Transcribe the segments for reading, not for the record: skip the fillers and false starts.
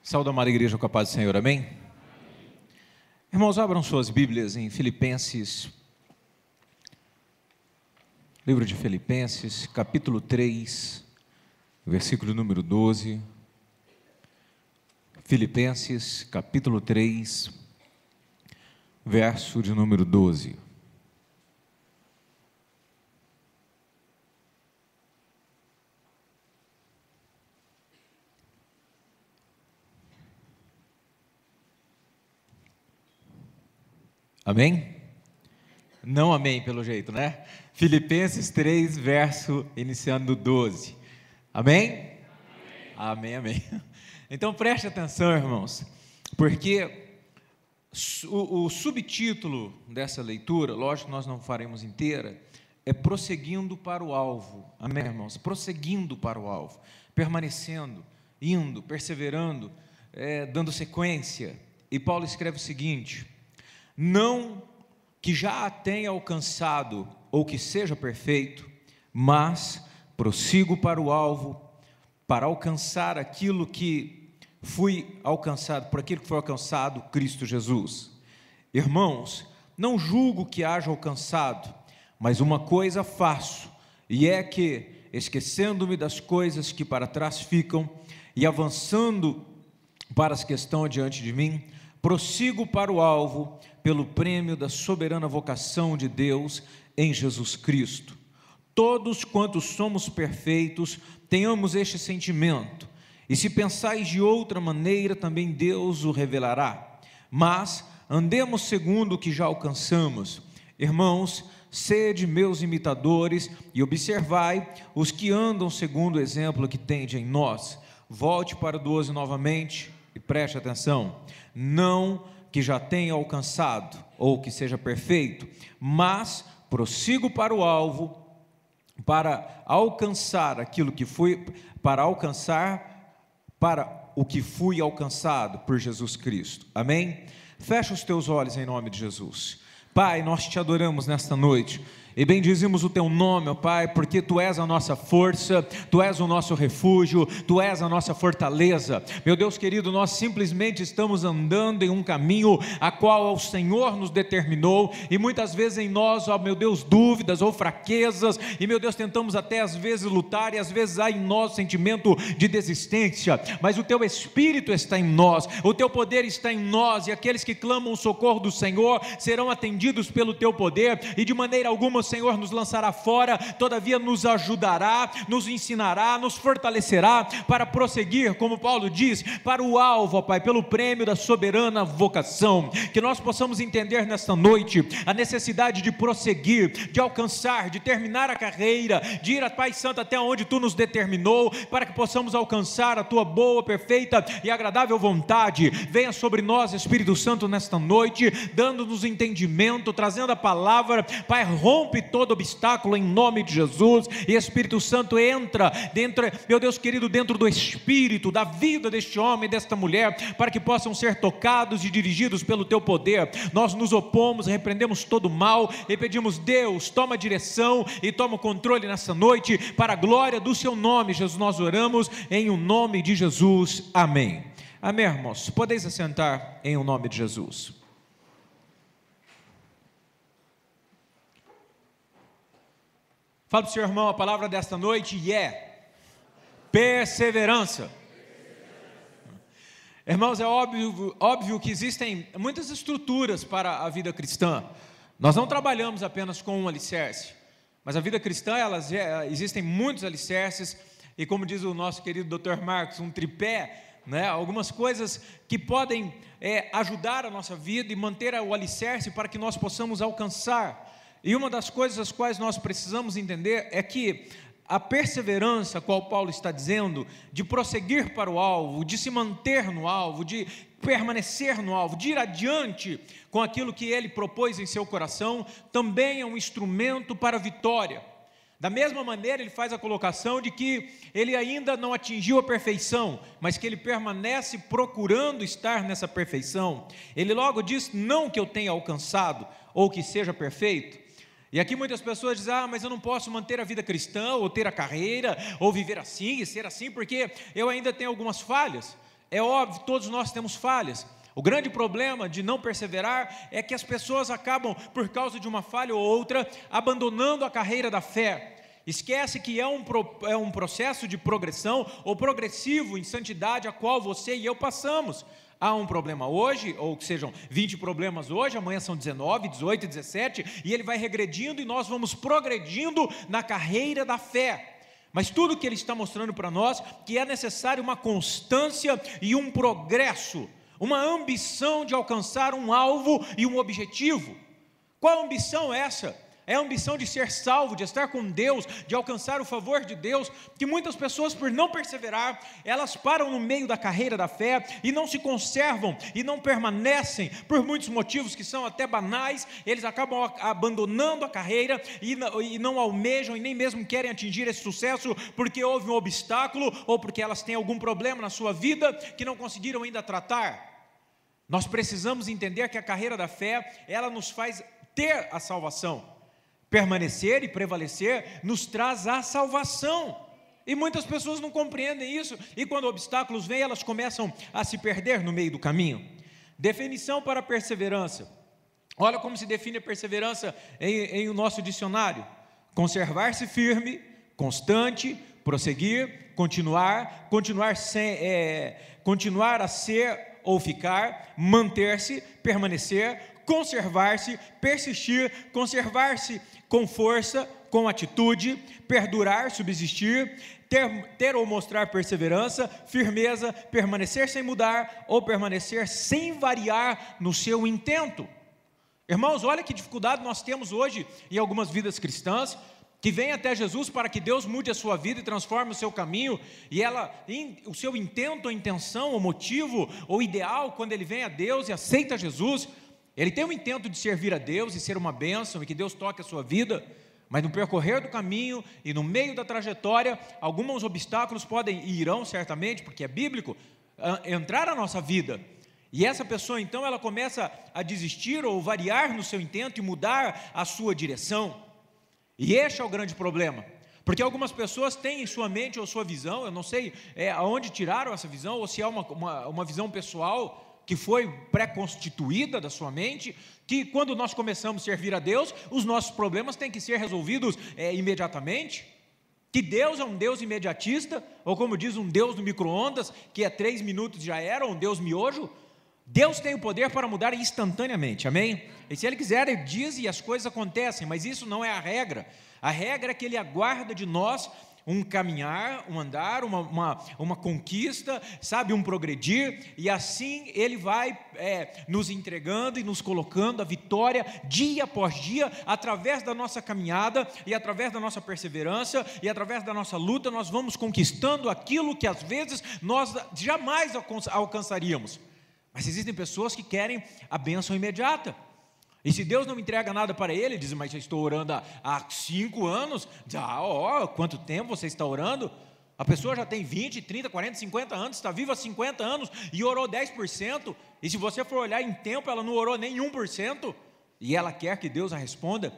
Saúde, amada igreja, com a paz do Senhor, amém? Irmãos, abram suas Bíblias em Filipenses, livro de Filipenses, capítulo 3, versículo número 12. Filipenses, capítulo 3, verso de número 12. Amém? Não amém, pelo jeito, né? Filipenses 3, verso iniciando 12. Amém? Amém, amém. Então preste atenção, irmãos, porque o subtítulo dessa leitura, lógico que nós não faremos inteira, é prosseguindo para o alvo. Amém, irmãos? Prosseguindo para o alvo, permanecendo, indo, perseverando, dando sequência. E Paulo escreve o seguinte: não que já a tenha alcançado ou que seja perfeito, mas prossigo para o alvo, para alcançar aquilo que fui alcançado, por aquilo que foi alcançado, Cristo Jesus. Irmãos, não julgo que haja alcançado, mas uma coisa faço, e é que, esquecendo-me das coisas que para trás ficam, e avançando para as que estão diante de mim, prossigo para o alvo, pelo prêmio da soberana vocação de Deus em Jesus Cristo. Todos quantos somos perfeitos, tenhamos este sentimento, e se pensais de outra maneira, também Deus o revelará. Mas andemos segundo o que já alcançamos. Irmãos, sede meus imitadores, e observai os que andam segundo o exemplo que tende em nós. Volte para o 12 novamente, e preste atenção. Não que já tenha alcançado, ou que seja perfeito, mas prossigo para o alvo, para alcançar aquilo que fui, para o que fui alcançado por Jesus Cristo. Amém? Fecha os teus olhos em nome de Jesus. Pai, nós te adoramos nesta noite e bendizimos o teu nome, ó Pai, porque tu és a nossa força, tu és o nosso refúgio, tu és a nossa fortaleza. Meu Deus querido, nós simplesmente estamos andando em um caminho a qual o Senhor nos determinou, e muitas vezes em nós, ó meu Deus, dúvidas ou fraquezas, e meu Deus, tentamos até às vezes lutar, e às vezes há em nós sentimento de desistência, mas o teu Espírito está em nós, o teu poder está em nós, e aqueles que clamam o socorro do Senhor serão atendidos pelo teu poder, e de maneira alguma o Senhor nos lançará fora, todavia nos ajudará, nos ensinará, nos fortalecerá para prosseguir, como Paulo diz, para o alvo, ó Pai, pelo prêmio da soberana vocação. Que nós possamos entender nesta noite a necessidade de prosseguir, de alcançar, de terminar a carreira, de ir, Pai Santo, até onde Tu nos determinou, para que possamos alcançar a Tua boa, perfeita e agradável vontade. Venha sobre nós, Espírito Santo, nesta noite, dando-nos entendimento, trazendo a palavra. Pai, rompe todo obstáculo em nome de Jesus, e Espírito Santo entra dentro, meu Deus querido, dentro do espírito, da vida deste homem e desta mulher, para que possam ser tocados e dirigidos pelo teu poder. Nós nos opomos, repreendemos todo o mal e pedimos: Deus, toma a direção e toma o controle nessa noite, para a glória do seu nome. Jesus, nós oramos em o nome de Jesus, amém. Amém, irmãos, podeis assentar em o nome de Jesus. Fala para o seu irmão, a palavra desta noite é perseverança. Irmãos, é óbvio que existem muitas estruturas para a vida cristã. Nós não trabalhamos apenas com um alicerce, mas a vida cristã, existem muitos alicerces, e como diz o nosso querido Dr. Marcos, um tripé, né? Algumas coisas que podem ajudar a nossa vida e manter o alicerce para que nós possamos alcançar. E uma das coisas as quais nós precisamos entender é que a perseverança, a qual Paulo está dizendo, de prosseguir para o alvo, de se manter no alvo, de permanecer no alvo, de ir adiante com aquilo que ele propôs em seu coração, também é um instrumento para a vitória. Da mesma maneira, ele faz a colocação de que ele ainda não atingiu a perfeição, mas que ele permanece procurando estar nessa perfeição. Ele logo diz: não que eu tenha alcançado ou que seja perfeito. E aqui muitas pessoas dizem: mas eu não posso manter a vida cristã, ou ter a carreira, ou viver assim e ser assim, porque eu ainda tenho algumas falhas. É óbvio, todos nós temos falhas. O grande problema de não perseverar é que as pessoas acabam, por causa de uma falha ou outra, abandonando a carreira da fé. Esquece que é um processo de progressão ou progressivo em santidade a qual você e eu passamos. Há um problema hoje, ou que sejam 20 problemas hoje, amanhã são 19, 18, 17, e ele vai regredindo e nós vamos progredindo na carreira da fé. Mas tudo que ele está mostrando para nós, que é necessário uma constância e um progresso, uma ambição de alcançar um alvo e um objetivo. Qual ambição é essa? É a ambição de ser salvo, de estar com Deus, de alcançar o favor de Deus, que muitas pessoas, por não perseverar, elas param no meio da carreira da fé e não se conservam e não permanecem, por muitos motivos que são até banais. Eles acabam abandonando a carreira e não almejam e nem mesmo querem atingir esse sucesso, porque houve um obstáculo ou porque elas têm algum problema na sua vida que não conseguiram ainda tratar. Nós precisamos entender que a carreira da fé, ela nos faz ter a salvação. Permanecer e prevalecer nos traz a salvação, e muitas pessoas não compreendem isso, e quando obstáculos vêm, elas começam a se perder no meio do caminho. Definição para perseverança. Olha como se define a perseverança em o nosso dicionário: conservar-se firme, constante, prosseguir, continuar a ser ou ficar, manter-se, permanecer, conservar-se, persistir, conservar-se com força, com atitude, perdurar, subsistir, ter ou mostrar perseverança, firmeza, permanecer sem mudar ou permanecer sem variar no seu intento. Irmãos, olha que dificuldade nós temos hoje em algumas vidas cristãs, que vêm até Jesus para que Deus mude a sua vida e transforme o seu caminho, e o seu intento, ou intenção, ou motivo, ou ideal, quando ele vem a Deus e aceita Jesus, ele tem o intento de servir a Deus e ser uma bênção, e que Deus toque a sua vida, mas no percorrer do caminho e no meio da trajetória, alguns obstáculos podem e irão certamente, porque é bíblico, entrar na nossa vida, e essa pessoa então ela começa a desistir ou variar no seu intento e mudar a sua direção, e este é o grande problema, porque algumas pessoas têm em sua mente ou sua visão, eu não sei aonde tiraram essa visão, ou se é uma visão pessoal, que foi pré-constituída da sua mente, que quando nós começamos a servir a Deus, os nossos problemas têm que ser resolvidos imediatamente, que Deus é um Deus imediatista, ou como diz um Deus no micro-ondas, que 3 minutos já era, um Deus miojo. Deus tem o poder para mudar instantaneamente, amém? E se Ele quiser, Ele diz e as coisas acontecem, mas isso não é a regra é que Ele aguarda de nós um caminhar, um andar, uma conquista, sabe, um progredir, e assim Ele vai nos entregando e nos colocando a vitória dia após dia, através da nossa caminhada, e através da nossa perseverança, e através da nossa luta, nós vamos conquistando aquilo que às vezes nós jamais alcançaríamos, mas existem pessoas que querem a bênção imediata, e se Deus não entrega nada para ele, diz, mas eu estou orando há 5 anos, quanto tempo você está orando? A pessoa já tem 20, 30, 40, 50 anos, está viva há 50 anos e orou 10%, e se você for olhar em tempo, ela não orou nem 1%, e ela quer que Deus a responda.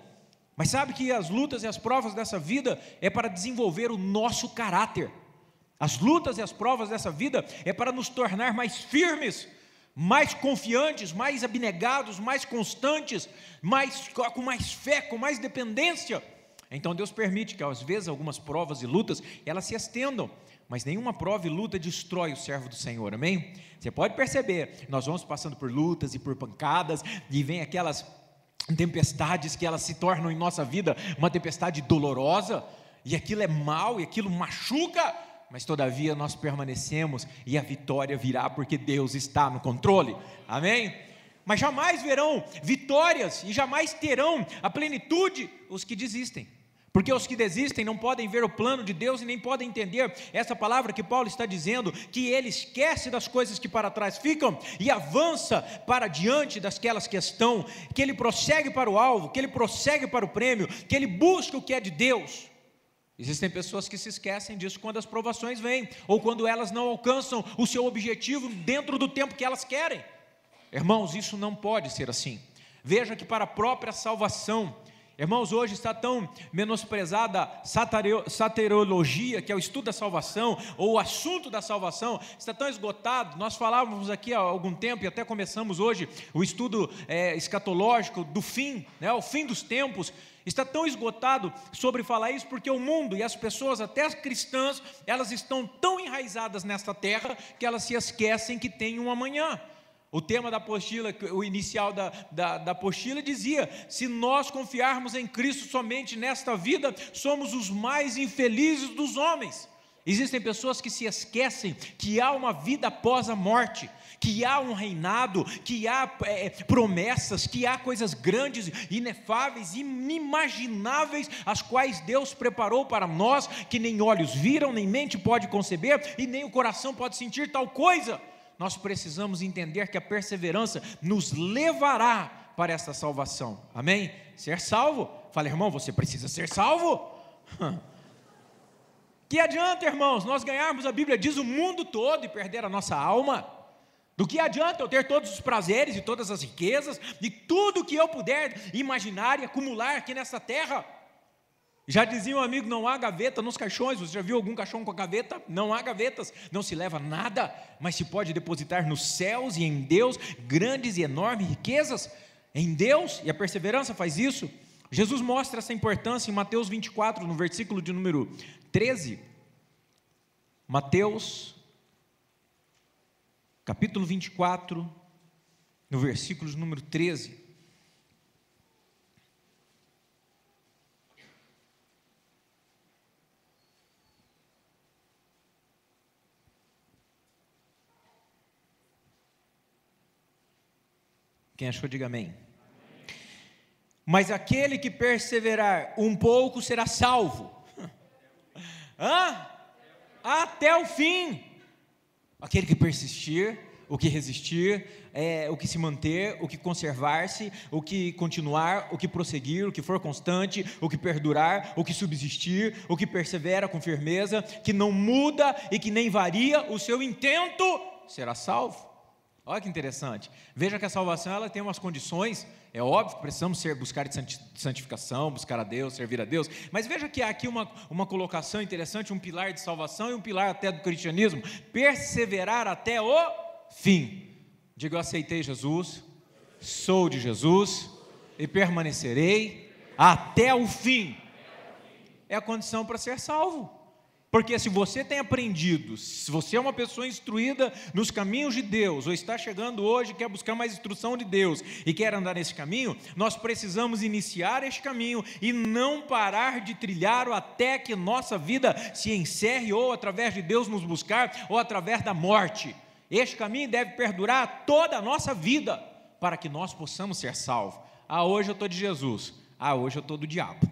Mas sabe que as lutas e as provas dessa vida é para desenvolver o nosso caráter. As lutas e as provas dessa vida é para nos tornar mais firmes, mais confiantes, mais abnegados, mais constantes, com mais fé, com mais dependência. Então Deus permite que às vezes algumas provas e lutas, elas se estendam, mas nenhuma prova e luta destrói o servo do Senhor, amém? Você pode perceber, nós vamos passando por lutas e por pancadas, e vem aquelas tempestades que elas se tornam em nossa vida uma tempestade dolorosa, e aquilo é mal, e aquilo machuca, mas todavia nós permanecemos e a vitória virá, porque Deus está no controle, amém? Mas jamais verão vitórias e jamais terão a plenitude os que desistem, porque os que desistem não podem ver o plano de Deus e nem podem entender essa palavra que Paulo está dizendo, que ele esquece das coisas que para trás ficam e avança para diante daquelas que estão, que ele prossegue para o alvo, que ele prossegue para o prêmio, que ele busca o que é de Deus. Existem pessoas que se esquecem disso quando as provações vêm, ou quando elas não alcançam o seu objetivo dentro do tempo que elas querem. Irmãos, isso não pode ser assim. Veja que para a própria salvação, Irmãos, hoje está tão menosprezada a saterologia, que é o estudo da salvação, ou o assunto da salvação, está tão esgotado. Nós falávamos aqui há algum tempo, e até começamos hoje, o estudo escatológico do fim, né, o fim dos tempos. Está tão esgotado sobre falar isso, porque o mundo e as pessoas, até as cristãs, elas estão tão enraizadas nesta terra, que elas se esquecem que tem um amanhã. O tema da apostila, o inicial da apostila dizia: se nós confiarmos em Cristo somente nesta vida, somos os mais infelizes dos homens. Existem pessoas que se esquecem que há uma vida após a morte, que há um reinado, que há promessas, que há coisas grandes, inefáveis, inimagináveis, as quais Deus preparou para nós, que nem olhos viram, nem mente pode conceber, e nem o coração pode sentir tal coisa. Nós precisamos entender que a perseverança nos levará para essa salvação, amém? Ser salvo. Fala, irmão, você precisa ser salvo? Que adianta, irmãos, nós ganharmos, a Bíblia diz, o mundo todo e perder a nossa alma? Do que adianta eu ter todos os prazeres e todas as riquezas e tudo que eu puder imaginar e acumular aqui nessa terra? Já dizia um amigo, não há gaveta nos caixões. Você já viu algum caixão com gaveta? Não há gavetas, não se leva nada, mas se pode depositar nos céus e em Deus grandes e enormes riquezas, em Deus, e a perseverança faz isso. Jesus mostra essa importância em Mateus 24, no versículo de número 13, Mateus, capítulo 24, no versículo de número 13, quem achou, diga amém. Mas aquele que perseverar um pouco será salvo. Até o fim. Aquele que persistir, o que resistir, o que se manter, o que conservar-se, o que continuar, o que prosseguir, o que for constante, o que perdurar, o que subsistir, o que persevera com firmeza, que não muda e que nem varia o seu intento, será salvo. Olha que interessante, veja que a salvação ela tem umas condições, é óbvio que precisamos buscar de santificação, buscar a Deus, servir a Deus, mas veja que há aqui uma colocação interessante, um pilar de salvação e um pilar até do cristianismo: perseverar até o fim. Diga: eu aceitei Jesus, sou de Jesus e permanecerei até o fim. É a condição para ser salvo. Porque se você tem aprendido, se você é uma pessoa instruída nos caminhos de Deus, ou está chegando hoje e quer buscar mais instrução de Deus, e quer andar nesse caminho, nós precisamos iniciar este caminho, e não parar de trilhá-lo até que nossa vida se encerre, ou através de Deus nos buscar, ou através da morte. Este caminho deve perdurar toda a nossa vida, para que nós possamos ser salvos. Hoje eu estou de Jesus, hoje eu estou do diabo.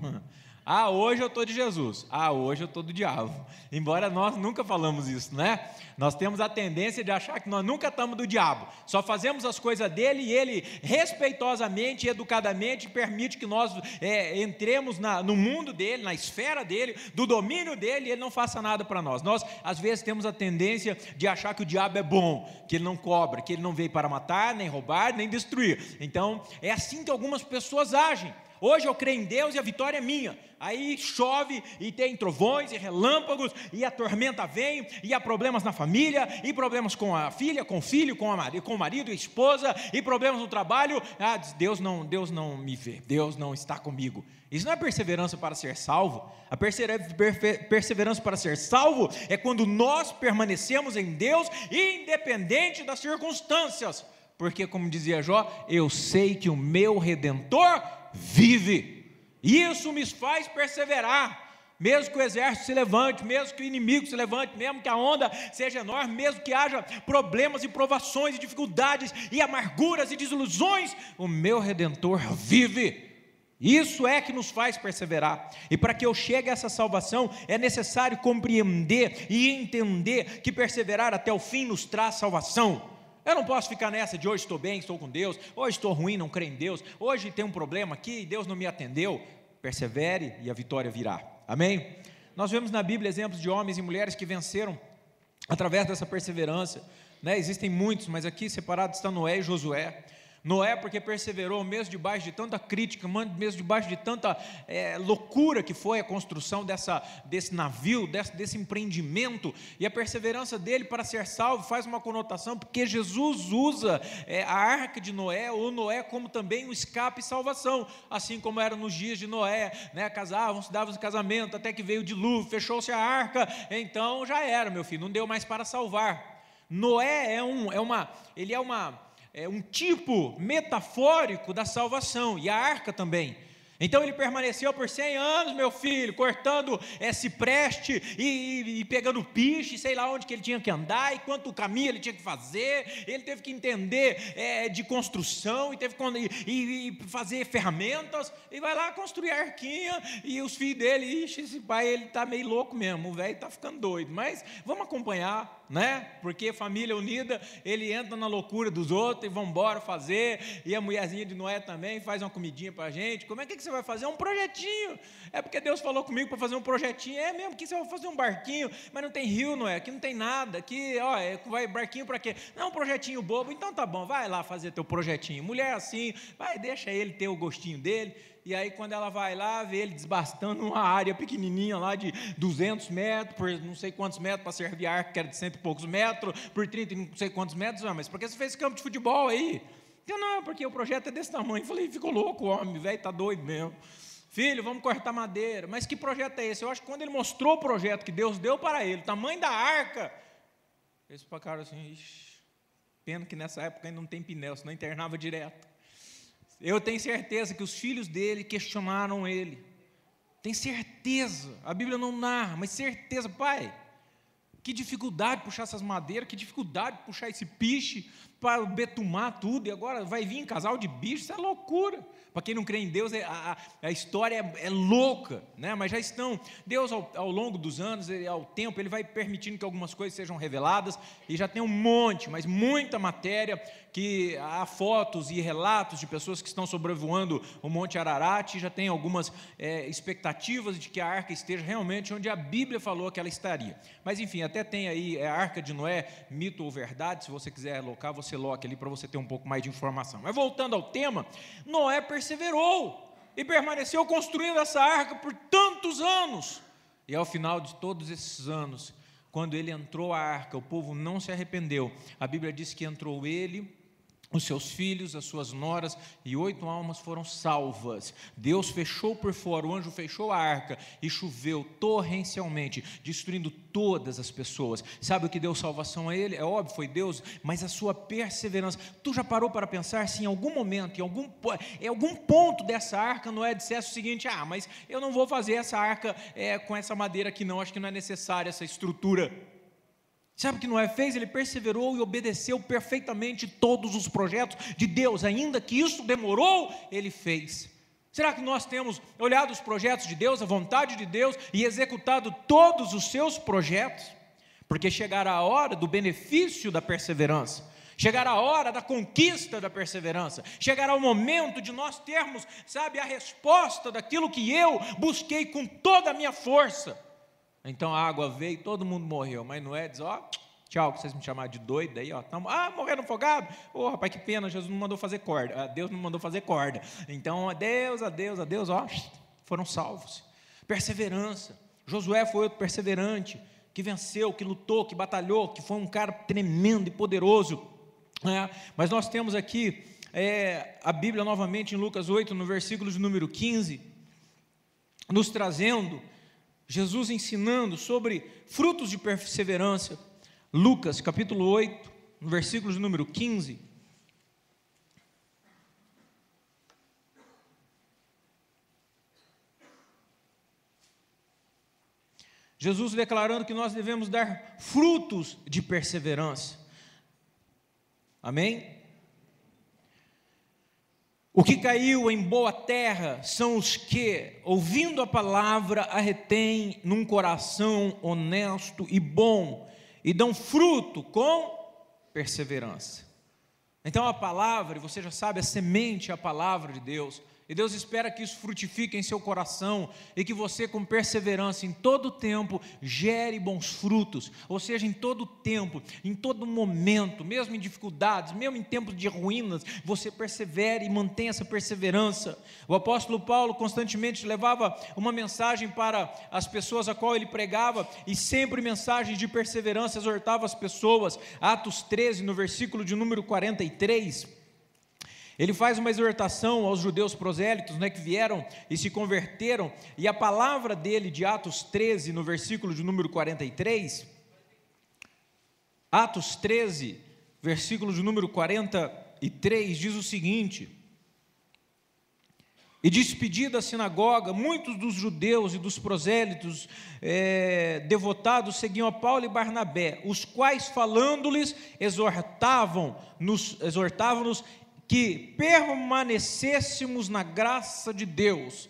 Hoje eu estou de Jesus, hoje eu estou do diabo. Embora nós nunca falamos isso, né? Nós temos a tendência de achar que nós nunca estamos do diabo, só fazemos as coisas dele, e ele respeitosamente e educadamente permite que nós entremos no mundo dele, na esfera dele, do domínio dele, e ele não faça nada para nós. Nós às vezes temos a tendência de achar que o diabo é bom, que ele não cobra, que ele não veio para matar, nem roubar, nem destruir. Então é assim que algumas pessoas agem. Hoje eu creio em Deus e a vitória é minha. Aí chove e tem trovões e relâmpagos, e a tormenta vem, e há problemas na família, e problemas com a filha, com o filho, com o marido e a esposa, e problemas no trabalho. Deus não me vê, Deus não está comigo. Isso não é perseverança para ser salvo. A perseverança para ser salvo é quando nós permanecemos em Deus, independente das circunstâncias. Porque, como dizia Jó, eu sei que o meu Redentor vive. Isso me faz perseverar, mesmo que o exército se levante, mesmo que o inimigo se levante, mesmo que a onda seja enorme, mesmo que haja problemas e provações e dificuldades e amarguras e desilusões, o meu Redentor vive. Isso é que nos faz perseverar. E para que eu chegue a essa salvação, é necessário compreender e entender que perseverar até o fim nos traz salvação. Eu não posso ficar nessa de hoje estou bem, estou com Deus, hoje estou ruim, não creio em Deus, hoje tem um problema aqui e Deus não me atendeu. Persevere e a vitória virá, amém? Nós vemos na Bíblia exemplos de homens e mulheres que venceram através dessa perseverança, né? Existem muitos, mas aqui separados está Noé e Josué. Noé, porque perseverou mesmo debaixo de tanta crítica, mesmo debaixo de tanta loucura que foi a construção desse navio, desse empreendimento, e a perseverança dele para ser salvo faz uma conotação, porque Jesus usa a arca de Noé, ou Noé, como também um escape e salvação, assim como era nos dias de Noé, né? Casavam, se davam em casamento, até que veio o dilúvio, fechou-se a arca, então já era, meu filho, não deu mais para salvar. Noé é um tipo metafórico da salvação, e a arca também. Então ele permaneceu por 100 anos, meu filho, cortando cipreste e pegando piche, sei lá onde que ele tinha que andar, e quanto caminho ele tinha que fazer. Ele teve que entender de construção, e teve que fazer ferramentas, e vai lá construir a arquinha, e os filhos dele, esse pai, ele está meio louco mesmo, o velho está ficando doido, mas vamos acompanhar, né? Porque família unida, ele entra na loucura dos outros, e vamos embora fazer, e a mulherzinha de Noé também faz uma comidinha para a gente. Como é que você vai fazer? Um projetinho. É porque Deus falou comigo para fazer um projetinho. É mesmo que você vai fazer um barquinho, mas não tem rio, Noé, aqui não tem nada, aqui, vai barquinho para quê? Não, um projetinho bobo. Então tá bom, vai lá fazer teu projetinho. Mulher assim, deixa ele ter o gostinho dele. E aí quando ela vai lá, vê ele desbastando uma área pequenininha lá de 200 metros, por não sei quantos metros, para servir a arca, que era de 100 e poucos metros, por 30 e não sei quantos metros. Mas por que você fez campo de futebol aí? Não, porque o projeto é desse tamanho. Eu falei, ficou louco o homem, velho, está doido mesmo. Filho, vamos cortar madeira. Mas que projeto é esse? Eu acho que quando ele mostrou o projeto que Deus deu para ele, o tamanho da arca, eles ficaram assim, pena que nessa época ainda não tem pneu, senão internava direto. Eu tenho certeza que os filhos dele questionaram ele. Tem certeza, a Bíblia não narra, mas certeza, pai, que dificuldade puxar essas madeiras, que dificuldade puxar esse piche para betumar tudo, e agora vai vir um casal de bichos, isso é loucura. Para quem não crê em Deus, a história é louca, né? Mas já estão, Deus ao longo dos anos, ao tempo, Ele vai permitindo que algumas coisas sejam reveladas, e já tem um monte, mas muita matéria, que há fotos e relatos de pessoas que estão sobrevoando o Monte Ararat, e já tem algumas expectativas de que a arca esteja realmente onde a Bíblia falou que ela estaria. Mas enfim, até tem aí a arca de Noé, mito ou verdade, se você quiser locar, você loca ali para você ter um pouco mais de informação. Mas voltando ao tema, Noé perseverou e permaneceu construindo essa arca por tantos anos, e ao final de todos esses anos, quando ele entrou a arca, o povo não se arrependeu. A Bíblia diz que entrou ele, os seus filhos, as suas noras, e 8 almas foram salvas. Deus fechou por fora, o anjo fechou a arca, e choveu torrencialmente, destruindo todas as pessoas. Sabe o que deu salvação a ele? É óbvio, foi Deus, mas a sua perseverança. Tu já parou para pensar se em algum momento, em algum ponto dessa arca, Noé dissesse o seguinte: mas eu não vou fazer essa arca com essa madeira aqui não, acho que não é necessária essa estrutura. Sabe o que Noé fez? Ele perseverou e obedeceu perfeitamente todos os projetos de Deus, ainda que isso demorou, ele fez. Será que nós temos olhado os projetos de Deus, a vontade de Deus, e executado todos os seus projetos? Porque chegará a hora do benefício da perseverança, chegará a hora da conquista da perseverança, chegará o momento de nós termos, a resposta daquilo que eu busquei com toda a minha força. Então a água veio e todo mundo morreu, mas Noé diz: tchau, que vocês me chamaram de doido aí, morreram afogados, rapaz, que pena, Jesus não mandou fazer corda, Deus não mandou fazer corda, então adeus, foram salvos. Perseverança, Josué foi outro perseverante, que venceu, que lutou, que batalhou, que foi um cara tremendo e poderoso, mas nós temos aqui a Bíblia novamente em Lucas 8, no versículo de número 15, nos trazendo Jesus ensinando sobre frutos de perseverança. Lucas capítulo 8, no versículo de número 15. Jesus declarando que nós devemos dar frutos de perseverança. Amém? O que caiu em boa terra são os que, ouvindo a palavra, a retêm num coração honesto e bom, e dão fruto com perseverança. Então a palavra, e você já sabe, a semente é a palavra de Deus, E Deus espera que isso frutifique em seu coração e que você, com perseverança, em todo tempo, gere bons frutos. Ou seja, em todo tempo, em todo momento, mesmo em dificuldades, mesmo em tempos de ruínas, você persevere e mantenha essa perseverança. O apóstolo Paulo constantemente levava uma mensagem para as pessoas a qual ele pregava, e sempre mensagens de perseverança, exortava as pessoas. Atos 13, no versículo de número 43, ele faz uma exortação aos judeus prosélitos, que vieram e se converteram, e a palavra dele de Atos 13, no versículo de número 43, Atos 13, versículo de número 43, diz o seguinte: e despedida a sinagoga, muitos dos judeus e dos prosélitos devotados seguiam a Paulo e Barnabé, os quais, falando-lhes, exortavam-nos que permanecêssemos na graça de Deus.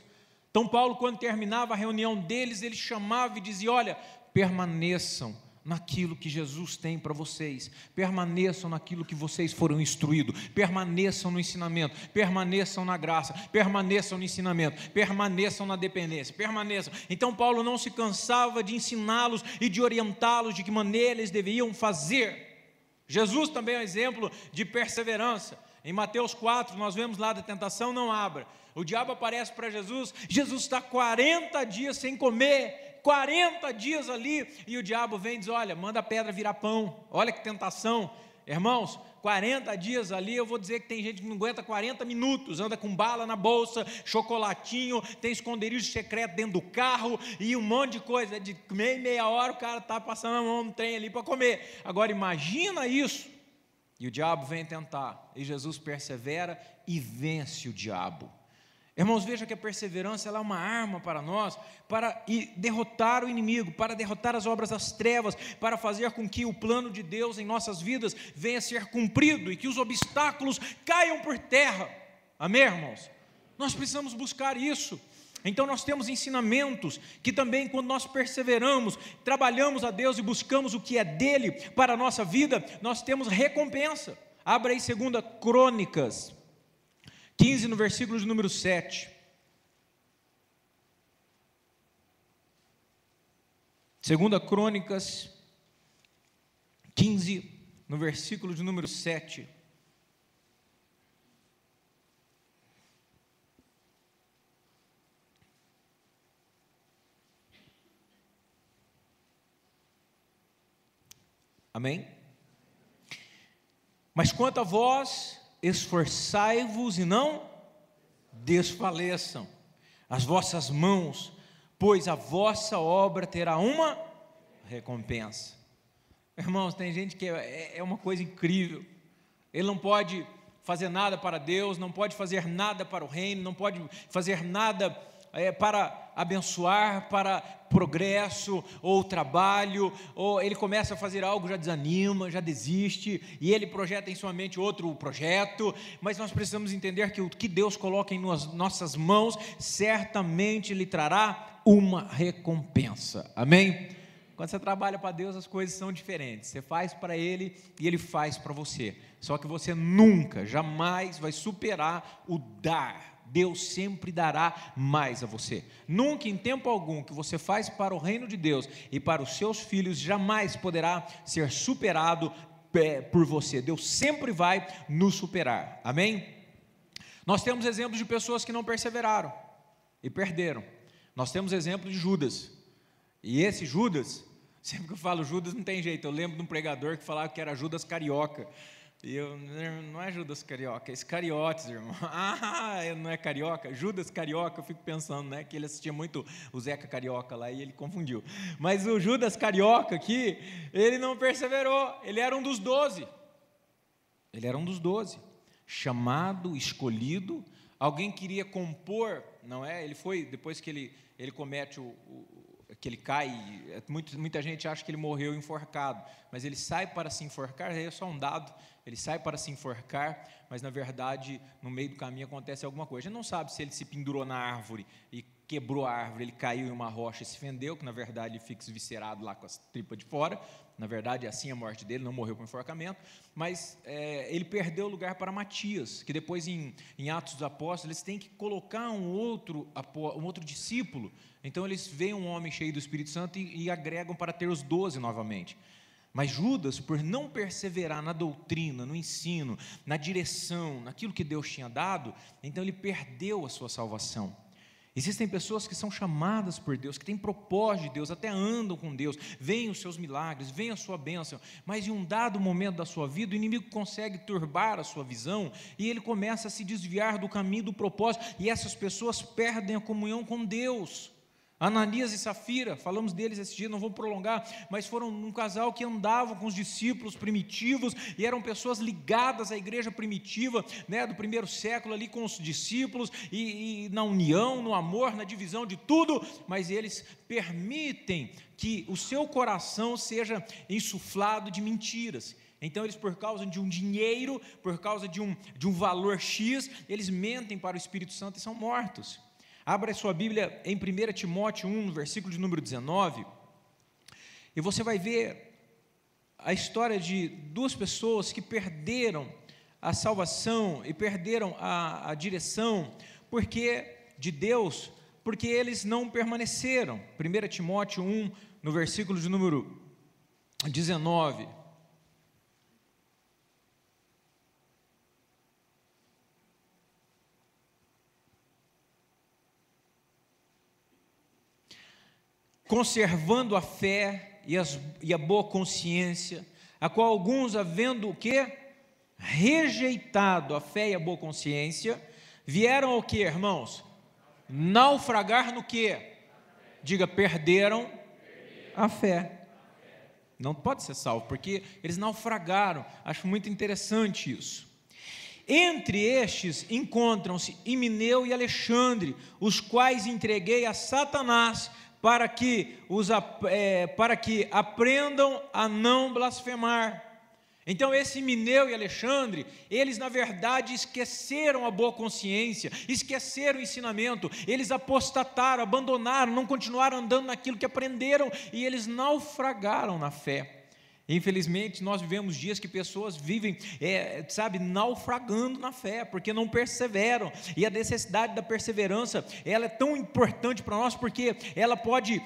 Então Paulo, quando terminava a reunião deles, ele chamava e dizia: olha, permaneçam naquilo que Jesus tem para vocês, permaneçam naquilo que vocês foram instruídos, permaneçam no ensinamento, permaneçam na graça, permaneçam no ensinamento, permaneçam na dependência, permaneçam. Então Paulo não se cansava de ensiná-los e de orientá-los de que maneira eles deveriam fazer. Jesus também é um exemplo de perseverança. Em Mateus 4, nós vemos lá da tentação não abra. O diabo aparece para Jesus, Jesus está 40 dias sem comer, 40 dias ali, e o diabo vem e diz: olha, manda a pedra virar pão. Olha que tentação, irmãos, 40 dias ali. Eu vou dizer que tem gente que não aguenta 40 minutos, anda com bala na bolsa, chocolatinho, tem esconderijo secreto dentro do carro, e um monte de coisa, de meia hora o cara está passando a mão no trem ali para comer. Agora imagina isso. E o diabo vem tentar, e Jesus persevera e vence o diabo. Irmãos, veja que a perseverança ela é uma arma para nós, para derrotar o inimigo, para derrotar as obras das trevas, para fazer com que o plano de Deus em nossas vidas venha a ser cumprido, e que os obstáculos caiam por terra. Amém, irmãos? Nós precisamos buscar isso. Então nós temos ensinamentos que também, quando nós perseveramos, trabalhamos a Deus e buscamos o que é dele para a nossa vida, nós temos recompensa. Abra aí 2 Crônicas 15, no versículo de número 7. 2 Crônicas 15, no versículo de número 7. Amém? Mas quanto a vós, esforçai-vos e não desfaleçam as vossas mãos, pois a vossa obra terá uma recompensa. Irmãos, tem gente que é uma coisa incrível. Ele não pode fazer nada para Deus, não pode fazer nada para o reino, não pode fazer nada para abençoar, para progresso ou trabalho, ou ele começa a fazer algo, já desanima, já desiste, e ele projeta em sua mente outro projeto. Mas nós precisamos entender que o que Deus coloca em nossas mãos, certamente lhe trará uma recompensa. Amém? Quando você trabalha para Deus, as coisas são diferentes. Você faz para Ele e Ele faz para você. Só que você nunca, jamais vai superar o dar. Deus sempre dará mais a você. Nunca, em tempo algum, que você faz para o reino de Deus e para os seus filhos, jamais poderá ser superado por você. Deus sempre vai nos superar. Amém? Nós temos exemplos de pessoas que não perseveraram e perderam. Nós temos exemplo de Judas. E esse Judas, sempre que eu falo Judas não tem jeito. Eu lembro de um pregador que falava que era Judas Carioca. E não é Judas Carioca, é Iscariotes, irmão. Não é Carioca? Judas Carioca, eu fico pensando, que ele assistia muito o Zeca Carioca lá e ele confundiu. Mas o Judas Carioca aqui, ele não perseverou, ele era um dos 12. Ele era um dos 12, chamado, escolhido. Alguém queria compor, não é? Ele foi, depois que ele comete que ele cai, muita gente acha que ele morreu enforcado, mas ele sai para se enforcar, é só um dado, ele sai para se enforcar, mas na verdade, no meio do caminho acontece alguma coisa. A gente não sabe se ele se pendurou na árvore e quebrou a árvore, ele caiu em uma rocha e se fendeu, que na verdade ele fica viscerado lá com as tripas de fora. Na verdade é assim a morte dele, não morreu com enforcamento, mas ele perdeu o lugar para Matias, que depois em Atos dos Apóstolos eles têm que colocar um outro discípulo. Então eles veem um homem cheio do Espírito Santo e agregam para ter os 12 novamente. Mas Judas, por não perseverar na doutrina, no ensino, na direção, naquilo que Deus tinha dado, então ele perdeu a sua salvação. Existem pessoas que são chamadas por Deus, que têm propósito de Deus, até andam com Deus, veem os seus milagres, veem a sua bênção, mas em um dado momento da sua vida, o inimigo consegue turbar a sua visão, e ele começa a se desviar do caminho do propósito, e essas pessoas perdem a comunhão com Deus. Ananias e Safira, falamos deles esse dia, não vou prolongar, mas foram um casal que andavam com os discípulos primitivos, e eram pessoas ligadas à igreja primitiva, né, do primeiro século ali com os discípulos, e na união, no amor, na divisão de tudo, mas eles permitem que o seu coração seja insuflado de mentiras. Então eles, por causa de um dinheiro, por causa de um valor X, eles mentem para o Espírito Santo e são mortos. Abra sua Bíblia em 1 Timóteo 1, no versículo de número 19, e você vai ver a história de duas pessoas que perderam a salvação e perderam a direção de Deus, porque eles não permaneceram. 1 Timóteo 1, no versículo de número 19. Conservando a fé e a boa consciência, a qual alguns, havendo o quê? Rejeitado a fé e a boa consciência, vieram ao quê, irmãos? Naufragar no quê? Diga, perderam a fé. Não pode ser salvo, porque eles naufragaram. Acho muito interessante isso. Entre estes encontram-se Himeneu e Alexandre, os quais entreguei a Satanás, para que aprendam a não blasfemar. Então esse Himeneu e Alexandre, eles na verdade esqueceram a boa consciência, esqueceram o ensinamento, eles apostataram, abandonaram, não continuaram andando naquilo que aprenderam, e eles naufragaram na fé. Infelizmente, nós vivemos dias que pessoas vivem, naufragando na fé, porque não perseveram, e a necessidade da perseverança, ela é tão importante para nós, porque ela pode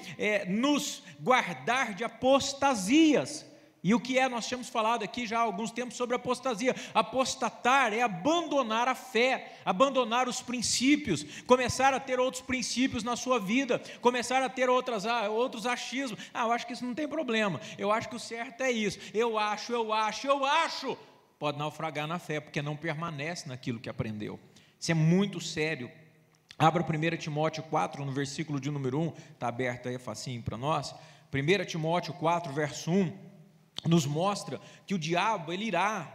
nos guardar de apostasias. E o que nós tínhamos falado aqui já há alguns tempos sobre apostasia. Apostatar é abandonar a fé, abandonar os princípios, começar a ter outros princípios na sua vida, começar a ter outros achismos. Eu acho que isso não tem problema, eu acho que o certo é isso, eu acho. Pode naufragar na fé, porque não permanece naquilo que aprendeu. Isso é muito sério. Abra 1 Timóteo 4, no versículo de número 1, está aberto aí, facinho para nós. 1 Timóteo 4, verso 1, nos mostra que o diabo,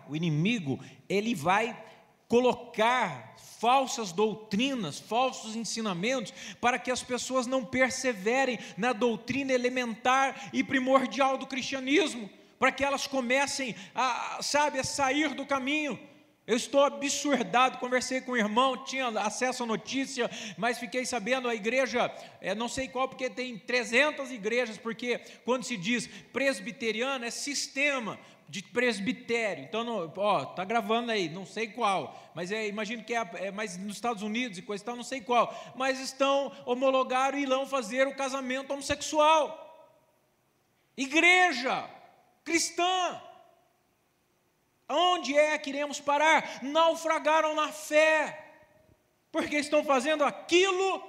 o inimigo, ele vai colocar falsas doutrinas, falsos ensinamentos, para que as pessoas não perseverem na doutrina elementar e primordial do cristianismo, para que elas comecem a sair do caminho. Eu estou absurdado, conversei com um irmão, tinha acesso à notícia, mas fiquei sabendo, a igreja, não sei qual, porque tem 300 igrejas, porque quando se diz presbiteriano, é sistema de presbitério. Então, está gravando aí, não sei qual, mas imagino que mas nos Estados Unidos e coisa e tal, não sei qual, mas homologaram e irão fazer o casamento homossexual. Igreja cristã. Onde que iremos parar? Naufragaram na fé, porque estão fazendo aquilo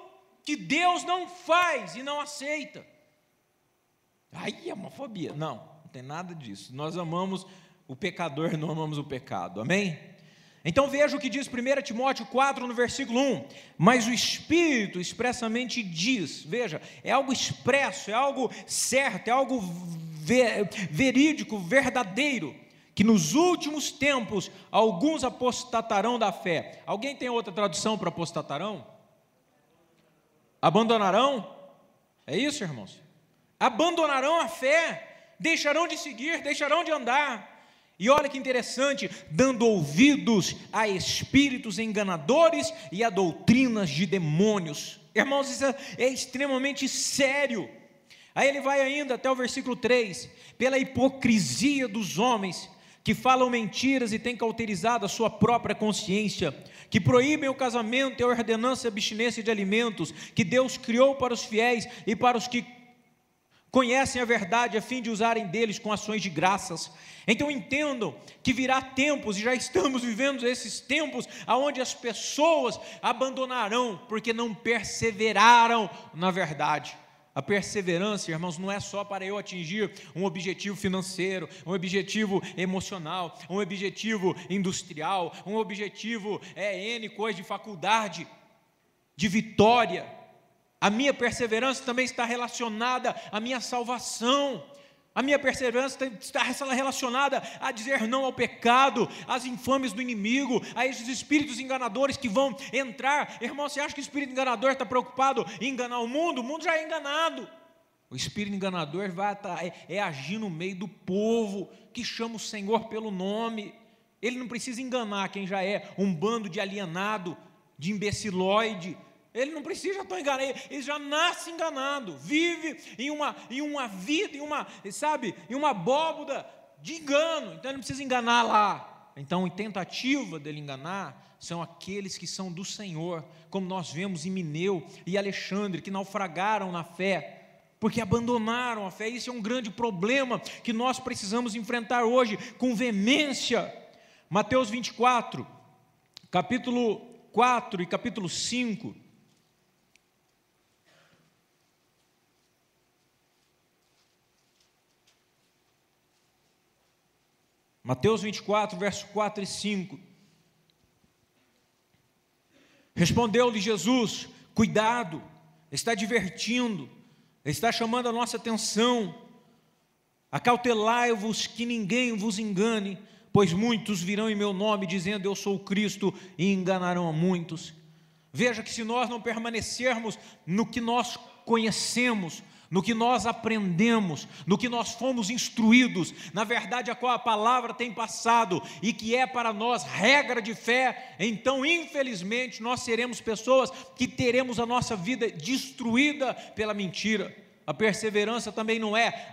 que Deus não faz e não aceita. Aí é homofobia. Não tem nada disso. Nós amamos o pecador, não amamos o pecado, amém? Então veja o que diz 1 Timóteo 4, no versículo 1, mas o Espírito expressamente diz, veja, é algo expresso, é algo certo, é algo verídico, verdadeiro, que nos últimos tempos alguns apostatarão da fé. Alguém tem outra tradução para apostatarão? Abandonarão? É isso, irmãos? Abandonarão a fé, deixarão de seguir, deixarão de andar. E olha que interessante, dando ouvidos a espíritos enganadores e a doutrinas de demônios. Irmãos, isso é extremamente sério. Aí ele vai ainda até o versículo 3, pela hipocrisia dos homens, que falam mentiras e têm cauterizado a sua própria consciência, que proíbem o casamento e a ordenança e abstinência de alimentos, que Deus criou para os fiéis e para os que conhecem a verdade, a fim de usarem deles com ações de graças. Então entendam que virá tempos, e já estamos vivendo esses tempos, onde as pessoas abandonarão, porque não perseveraram na verdade. A perseverança, irmãos, não é só para eu atingir um objetivo financeiro, um objetivo emocional, um objetivo industrial, um objetivo, N coisa de faculdade, de vitória. A minha perseverança também está relacionada à minha salvação. A minha perseverança está relacionada a dizer não ao pecado, às infames do inimigo, a esses espíritos enganadores que vão entrar. Irmão, você acha que o espírito enganador está preocupado em enganar o mundo? O mundo já é enganado. O espírito enganador vai agir no meio do povo que chama o Senhor pelo nome. Ele não precisa enganar quem já é um bando de alienado, de imbecilóide. Ele não precisa, já estou enganado, ele já nasce enganado, vive em uma vida, em uma abóboda de engano, então ele não precisa enganar lá. Então, a tentativa dele enganar são aqueles que são do Senhor, como nós vemos em Mineu e Alexandre, que naufragaram na fé, porque abandonaram a fé. Isso é um grande problema que nós precisamos enfrentar hoje com veemência. Mateus 24, capítulo 4 e capítulo 5, Mateus 24, verso 4 e 5. Respondeu-lhe Jesus: cuidado, está divertindo, está chamando a nossa atenção. Acautelai-vos que ninguém vos engane, pois muitos virão em meu nome dizendo eu sou o Cristo e enganarão a muitos. Veja que se nós não permanecermos no que nós conhecemos, no que nós aprendemos, no que nós fomos instruídos, na verdade a qual a palavra tem passado e que é para nós regra de fé, então infelizmente nós seremos pessoas que teremos a nossa vida destruída pela mentira. A perseverança também não é,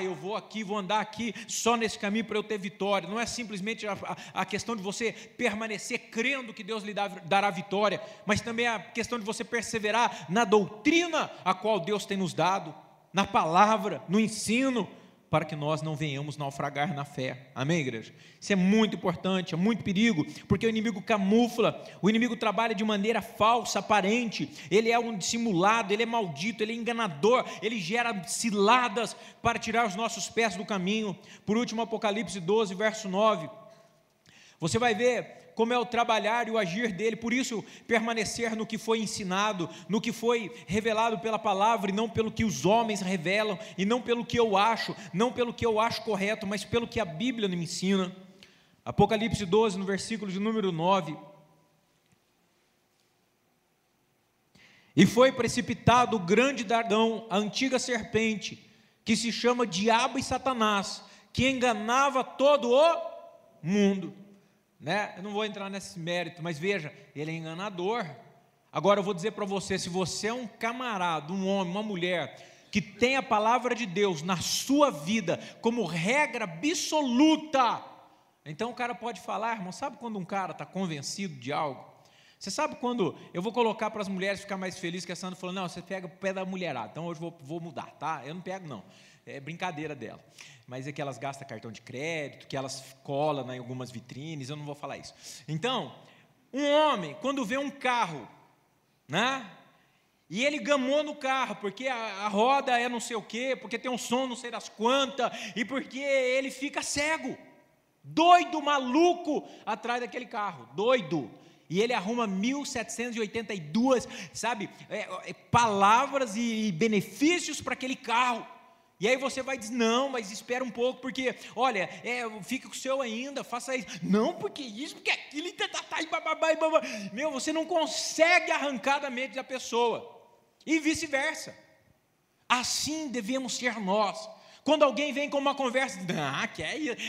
eu vou aqui, vou andar aqui só nesse caminho para eu ter vitória. Não é simplesmente a questão de você permanecer crendo que Deus lhe dará vitória, mas também a questão de você perseverar na doutrina a qual Deus tem nos dado, na palavra, no ensino, para que nós não venhamos naufragar na fé. Amém, igreja? Isso é muito importante, é muito perigo, porque o inimigo camufla, o inimigo trabalha de maneira falsa, aparente, ele é um dissimulado, ele é maldito, ele é enganador, ele gera ciladas para tirar os nossos pés do caminho. Por último, Apocalipse 12, verso 9, você vai ver como é o trabalhar e o agir dele. Por isso, permanecer no que foi ensinado, no que foi revelado pela palavra, e não pelo que os homens revelam, e não pelo que eu acho, não pelo que eu acho correto, mas pelo que a Bíblia me ensina. Apocalipse 12, no versículo de número 9. E foi precipitado o grande dragão, a antiga serpente, que se chama Diabo e Satanás, que enganava todo o mundo. Eu não vou entrar nesse mérito, mas veja, ele é enganador. Agora eu vou dizer para você, se você é um camarada, um homem, uma mulher, que tem a palavra de Deus na sua vida como regra absoluta, então o cara pode falar, irmão, sabe quando um cara está convencido de algo? Você sabe quando, eu vou colocar para as mulheres ficar mais felizes, que a Sandra falou, não, você pega o pé da mulherada, então hoje vou mudar, tá? Eu não pego não, é brincadeira dela, mas é que elas gastam cartão de crédito, que elas colam em algumas vitrines, eu não vou falar isso. Então, um homem, quando vê um carro, e ele gamou no carro, porque a roda é não sei o quê, porque tem um som não sei das quantas, e porque ele fica cego, doido, maluco, atrás daquele carro, doido. E ele arruma 1782, palavras e benefícios para aquele carro. E aí você vai dizer, não, mas espera um pouco, porque, olha, fica com o seu ainda, faça isso. Não, porque isso, porque aquilo, e bababá. Meu, você não consegue arrancar da mente da pessoa. E vice-versa. Assim devemos ser nós. Quando alguém vem com uma conversa,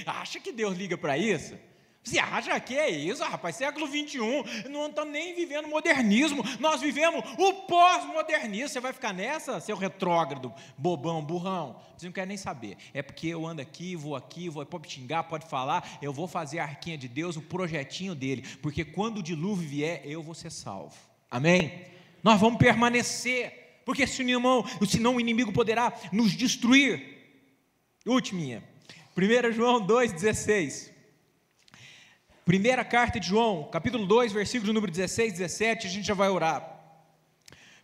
acha que Deus liga para isso? Você acha que é isso, rapaz? Século 21, não estamos nem vivendo modernismo, nós vivemos o pós-modernismo. Você vai ficar nessa, seu retrógrado, bobão, burrão? Você não quer nem saber. É porque eu ando aqui, pode xingar, pode falar, eu vou fazer a arquinha de Deus, o projetinho dele, porque quando o dilúvio vier, eu vou ser salvo. Amém? Nós vamos permanecer, porque senão o inimigo poderá nos destruir. Última, 1 João 2,16. Primeira carta de João, capítulo 2, versículo número 16, 17, a gente já vai orar.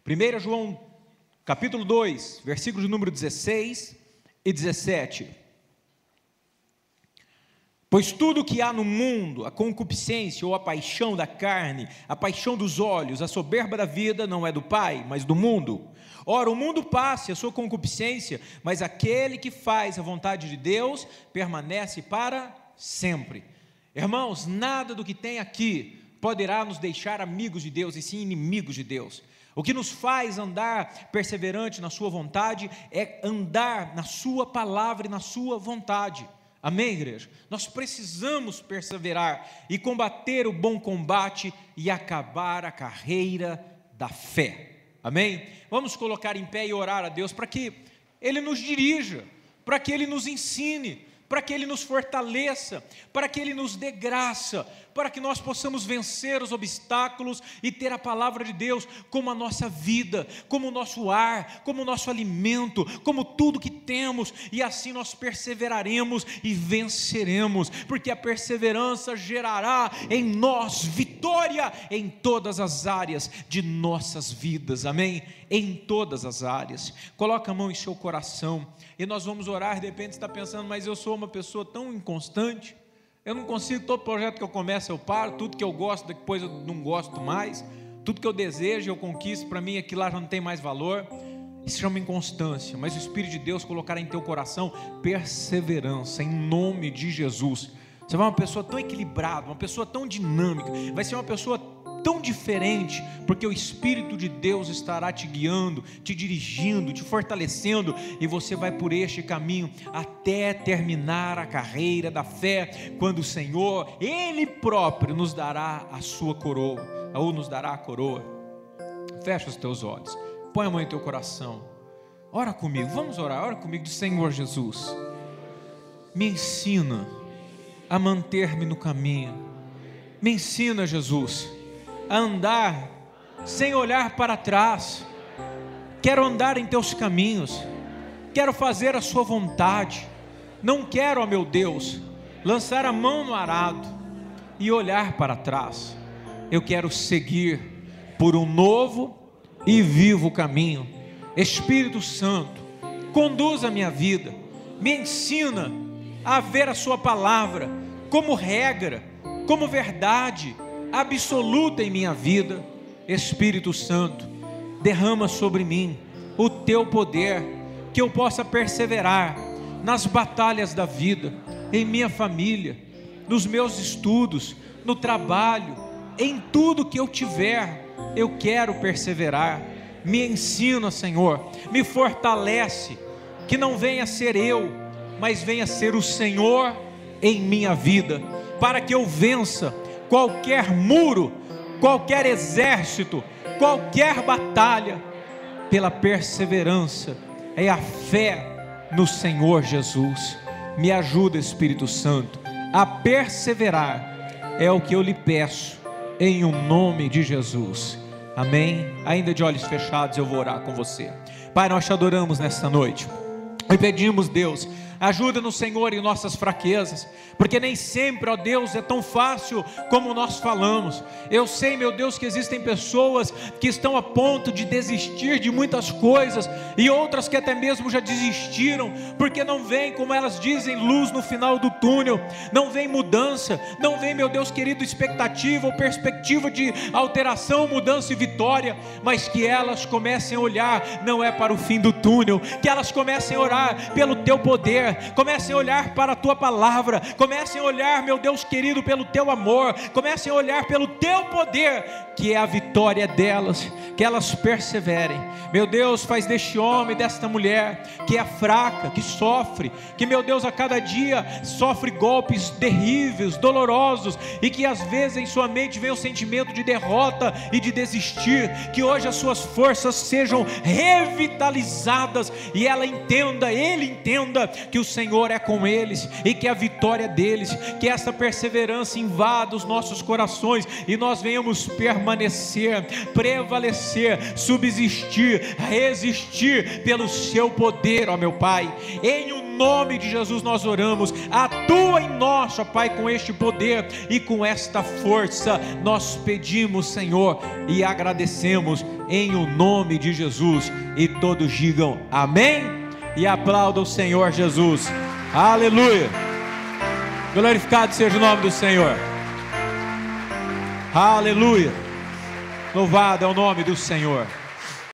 1 João, capítulo 2, versículos número 16 e 17. Pois tudo que há no mundo, a concupiscência ou a paixão da carne, a paixão dos olhos, a soberba da vida, não é do Pai, mas do mundo. Ora, o mundo passa, a sua concupiscência, mas aquele que faz a vontade de Deus, permanece para sempre. Irmãos, nada do que tem aqui poderá nos deixar amigos de Deus, e sim inimigos de Deus. O que nos faz andar perseverante na sua vontade, é andar na sua palavra e na sua vontade. Amém, igreja? Nós precisamos perseverar e combater o bom combate e acabar a carreira da fé. Amém? Vamos colocar em pé e orar a Deus para que Ele nos dirija, para que Ele nos ensine, para que Ele nos fortaleça, para que Ele nos dê graça, para que nós possamos vencer os obstáculos e ter a palavra de Deus como a nossa vida, como o nosso ar, como o nosso alimento, como tudo que temos, e assim nós perseveraremos e venceremos, porque a perseverança gerará em nós vitória em todas as áreas de nossas vidas, amém? Em todas as áreas. Coloca a mão em seu coração e nós vamos orar. De repente você está pensando, mas eu sou uma pessoa tão inconstante, eu não consigo, todo projeto que eu começo eu paro, tudo que eu gosto depois eu não gosto mais, tudo que eu desejo eu conquisto, para mim aquilo lá já não tem mais valor. Isso chama inconstância, mas o Espírito de Deus colocará em teu coração perseverança, em nome de Jesus. Você vai ser uma pessoa tão equilibrada, uma pessoa tão dinâmica, vai ser uma pessoa tão diferente, porque o Espírito de Deus estará te guiando, te dirigindo, te fortalecendo, e você vai por este caminho até terminar a carreira da fé, quando o Senhor, Ele próprio, nos dará a sua coroa, ou nos dará a coroa. Fecha os teus olhos, põe a mão em teu coração, ora comigo, vamos orar, ora comigo. Do Senhor Jesus, me ensina a manter-me no caminho, me ensina, Jesus, a andar sem olhar para trás. Quero andar em teus caminhos, quero fazer a sua vontade, não quero, ó meu Deus, lançar a mão no arado e olhar para trás. Eu quero seguir por um novo e vivo caminho. Espírito Santo, conduza a minha vida, me ensina a ver a sua palavra como regra, como verdade absoluta em minha vida. Espírito Santo, derrama sobre mim o teu poder, que eu possa perseverar nas batalhas da vida, em minha família, nos meus estudos, no trabalho, em tudo que eu tiver, eu quero perseverar. Me ensina, Senhor, me fortalece, que não venha ser eu, mas venha ser o Senhor em minha vida, para que eu vença qualquer muro, qualquer exército, qualquer batalha, pela perseverança e a fé no Senhor Jesus. Me ajuda, Espírito Santo, a perseverar, é o que eu lhe peço, em o nome de Jesus, amém? Ainda de olhos fechados eu vou orar com você. Pai, nós te adoramos nesta noite e pedimos, Deus, ajuda-nos, Senhor, em nossas fraquezas, porque nem sempre, ó Deus, é tão fácil como nós falamos. Eu sei, meu Deus, que existem pessoas que estão a ponto de desistir de muitas coisas, e outras que até mesmo já desistiram, porque não vem, como elas dizem, luz no final do túnel, não vem mudança, não vem, meu Deus querido, expectativa ou perspectiva de alteração, mudança e vitória, mas que elas comecem a olhar, não é para o fim do túnel, que elas comecem a orar pelo teu poder, poder, comecem a olhar para a tua palavra, comecem a olhar, meu Deus querido, pelo teu amor, comecem a olhar pelo teu poder, que é a vitória delas, que elas perseverem. Meu Deus, faz deste homem, desta mulher, que é fraca, que sofre, que, meu Deus, a cada dia sofre golpes terríveis, dolorosos, e que às vezes em sua mente vem o sentimento de derrota e de desistir, que hoje as suas forças sejam revitalizadas, e ela entenda, ele entenda, que o Senhor é com eles, e que a vitória deles, que essa perseverança invada os nossos corações, e nós venhamos permanecer, prevalecer, subsistir, resistir pelo seu poder, ó meu Pai. Em o nome de Jesus nós oramos, atua em nós, ó Pai, com este poder e com esta força, nós pedimos, Senhor, e agradecemos em o nome de Jesus, e todos digam amém, e aplaudam o Senhor Jesus. Aleluia, glorificado seja o nome do Senhor. Aleluia, louvado é o nome do Senhor.